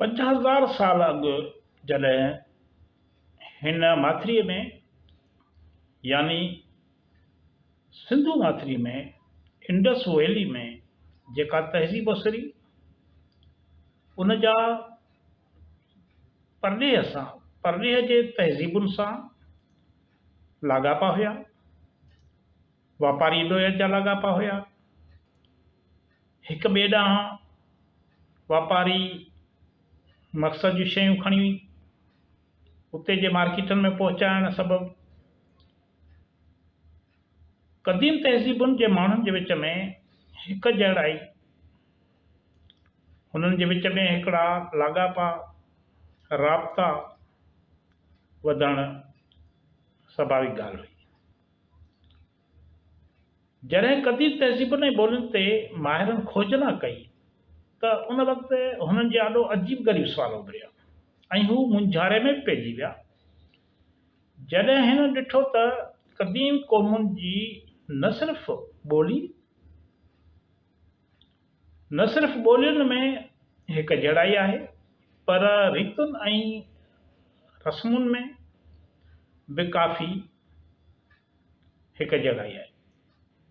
50,000 साल अॻु जॾहिं हिन माथिरीअ में यानी सिंधु माथिरी में इंडस वैली में जेका तहज़ीब उसरी उन जा परॾेह जे तहज़ीबुनि सां लाॻापा हुया। वापारी ॾोह जा लाॻापा हुया। हिक ॿिए ॾांहुं वापारी मक़सद जूं शयूं खणी उते जे मार्केटनि में पहुचाइण सबबि क़दीम तहज़ीबुनि जे माण्हुनि जे विच में हिक जहिड़ाई, हुननि जे विच में हिकिड़ा लाॻापा राब्ता वधणु स्वाभाविक ॻाल्हि हुई। जॾहिं क़दीम तहज़ीबुनि ऐं ॿोलियुनि ते माहिरनि खोज न कई त उन वक़्तु हुननि जे ॾाढो अजीब ग़रीब सुवाल उभिरिया ऐं हू मुंझारे में पइजी विया जॾहिं हिन ॾिठो त क़दीम क़ौमुनि जी न सिर्फ़ ॿोलियुनि में हिक जहिड़ाई आहे पर रीतुनि ऐं रस्मुनि में बि काफ़ी हिक जहिड़ाई आहे।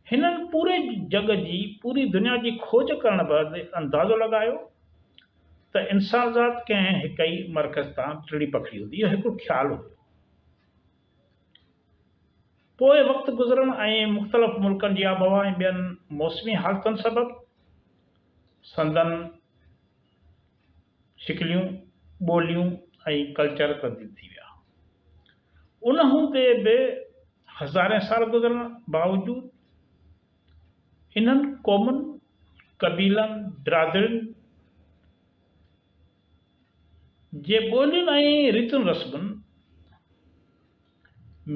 हिननि पूरे जग जी, पूरी दुनिया जी खोज करण बैदि अंदाज़ो लॻायो त इंसान ज़ात कंहिं हिक ई मर्कज़ तां टिड़ी पखड़ी हूंदी। इहो हिकिड़ो ख़्यालु हुयो। पोइ वक़्तु गुज़रण ऐं मुख़्तलिफ़ मुल्कनि जी आबहवा ऐं ॿियनि मौसमी हालतुनि सबबि संदन शिकिलियूं, ॿोलियूं ऐं कल्चर तब्दील थी विया। उन हूंदे बि हज़ारें साल गुज़रण बावजूदु इन्हनि क़ौमुनि, क़बीलनि, बिरादरियुनि जे ॿोलियुनि ऐं रीतियुनि रस्मुनि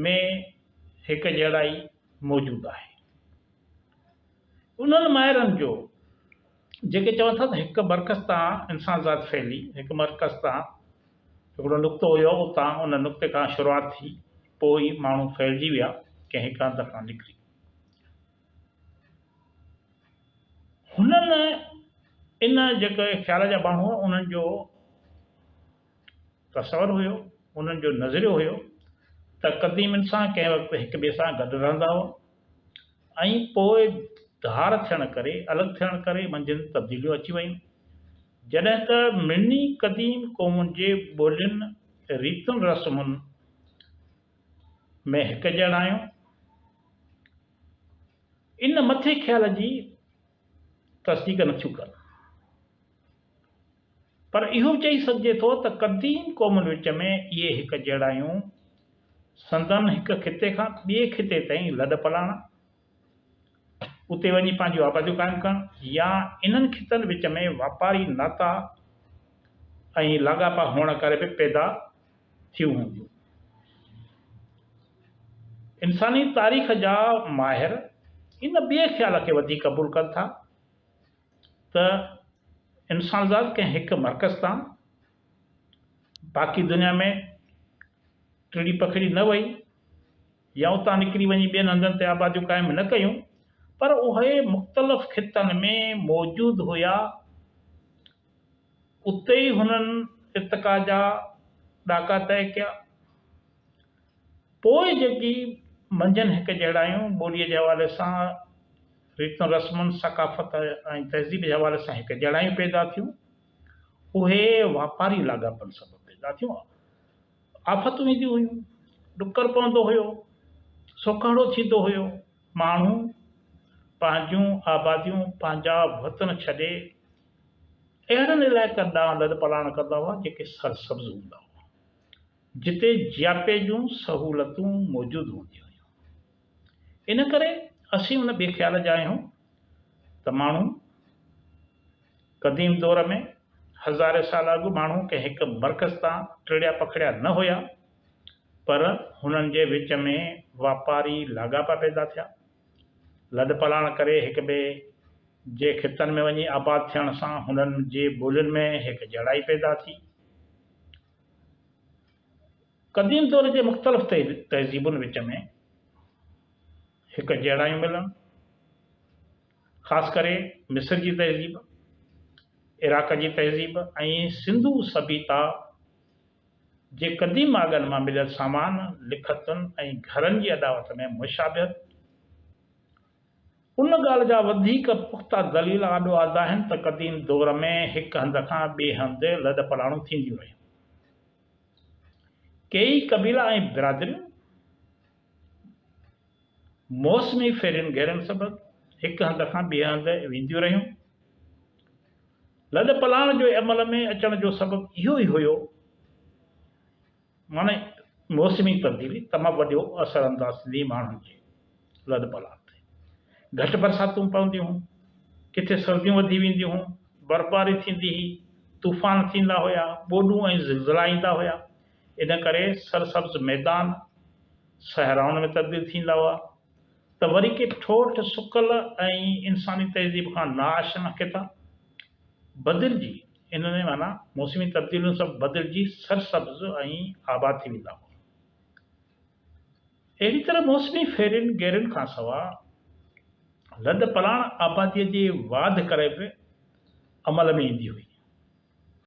में हिक जहिड़ाई मौजूदु आहे। उन्हनि माहिरनि जो जेके चवनि था त हिक मर्कज़ तां इंसान ज़ात फैली, हिक मर्कज़ तां हिकिड़ो नुक़्तो हुयो, उतां उन नुक़्ते खां शुरूआति थी, पोइ माण्हू फैलिजी विया कंहिं हिक हंध खां निकिरी। हुननि इन जेके ख़्याल जा माण्हू उन्हनि जो तसवर हुयो, उन्हनि जो नज़रियो हुयो त क़दीम इंसान कंहिं वक़्तु हिक ॿिए सां गॾु रहंदा हुआ ऐं पोइ धार थियण करे, अलॻि थियण करे मंझंदि तब्दीलियूं अची वयूं। जॾहिं त मिनी क़दीम क़ौमुनि जे ॿोलियुनि, रीतुनि रस्मुनि में हिक जहिड़ायूं इन मथे ख़्याल जी तस्दीक नथियूं कनि, पर इहो चई सघिजे थो त क़दीम क़ौमुनि विच में इहे हिक जहिड़ायूं संदन हिक खिते खां ॿिए खिते ताईं लॾ पलाण, उते वञी पंहिंजूं आबादियूं क़ाइमु करणु या इन्हनि खितनि विच में वापारी नाता ऐं लाॻापा हुअण करे बि पैदा थियूं हूंदियूं। इंसानी तारीख़ जा माहिर इन ॿिए ख़्याल खे वधीक क़बूल कनि था त इंसान ज़ात कंहिं हिक मर्कज़ तां बाक़ी दुनिया में टिड़ी पखड़ी न वई या उतां निकिरी वञी ॿियनि हंधनि ते आबादियूं क़ाइमु न कयूं, पर उहे मुख़्तलिफ़ खितनि में मौजूदु हुया। उते ई हुननि इर्तिक़ा जा ॾाका तय कया। पोइ जेकी मंझंदि हिक जहिड़ायूं ॿोलीअ जे हवाले सां, रीतुनि रस्मुनि, सक़ाफ़त ऐं तहज़ीब जे हवाले सां हिक जहिड़ायूं पैदा थियूं, उहे वापारी लाॻापनि सबबि पैदा थियूं। आफ़तूं ईंदियूं हुयूं, ॾुकर पवंदो हुयो, सोकाड़ो थींदो हुयो, माण्हू पंहिंजूं आबादियूं, पंहिंजा वतन छॾे अहिड़नि इलाइक़नि ॾांहुं लॾ पलाण कंदा हुआ जेके सरसब्ज़ हूंदा हुआ, जिते जियापे जूं सहूलतूं मौजूदु हूंदियूं हुयूं। इन करे असीं उन ॿिए ख़्याल जा आहियूं त माण्हू क़दीम दौर में हज़ारे साल अॻु माण्हू कंहिं हिक मर्कज़ तां टिड़िया पखड़िया न हुया, पर हुननि जे विच में वापारी लाॻापा पैदा थिया। लॾ पलाण करे हिक ॿिए जे खितनि में वञी आबाद थियण सां हुननि जे ॿोलियुनि में हिक जहिड़ाई पैदा थी। क़दीम दौर जे मुख़्तलिफ़ तहज़ीबुनि विच में हिक जहिड़ायूं मिलनि, ख़ासि करे मिस्र जी तहज़ीब, इराक जी तहज़ीब ऐं सिंधू सभ्यता जे क़दीम आगनि मां मिलियल सामान लिखतुनि ऐं घरनि जी अदावत में मुशाबिहत उन ॻाल्हि जा वधीक पुख़्ता दलील आॾो आदा आहिनि त क़दीम दौर में हिकु हंध खां ॿिए हंधि लॾ पलाणूं थींदियूं रहियूं। कई क़बीला ऐं बिरादरियूं मौसमी फेरियुनि घेरनि सबबि हिकु हंध खां ॿिए हंधि वेंदियूं रहियूं। लॾ पलाण जो अमल में अचण जो सबबु इहो ई हुयो, माने मौसमी तब्दीली तमामु वॾो असर अंदाज़ थींदी माण्हुनि जे लॾ पलाण ते। घटि बरसातूं पवंदियूं हुयूं, किथे सर्दियूं वधी वेंदियूं हुयूं, बर्फ़बारी थींदी हुई, तूफ़ान थींदा हुया, ॿोॾूं ऐं ज़िलज़िला ईंदा हुया। इन करे सरसब्ज़ मैदान सहराउनि में तब्दील थींदा हुआ त वरी के ठोठ सुकल ऐं इंसानी तहज़ीब खां नाआशना किता बदिलजी, इन्हनि माना मौसमी तब्दीलियूं सभु बदिलजी सरसब्ज़ ऐं आबाद थी वेंदा हुआ। अहिड़ी तरह मौसमी फेरियुनि घेरनि खां सवाइ लॾ पलाण आबादीअ जे वाध करे बि अमल में ईंदी हुई।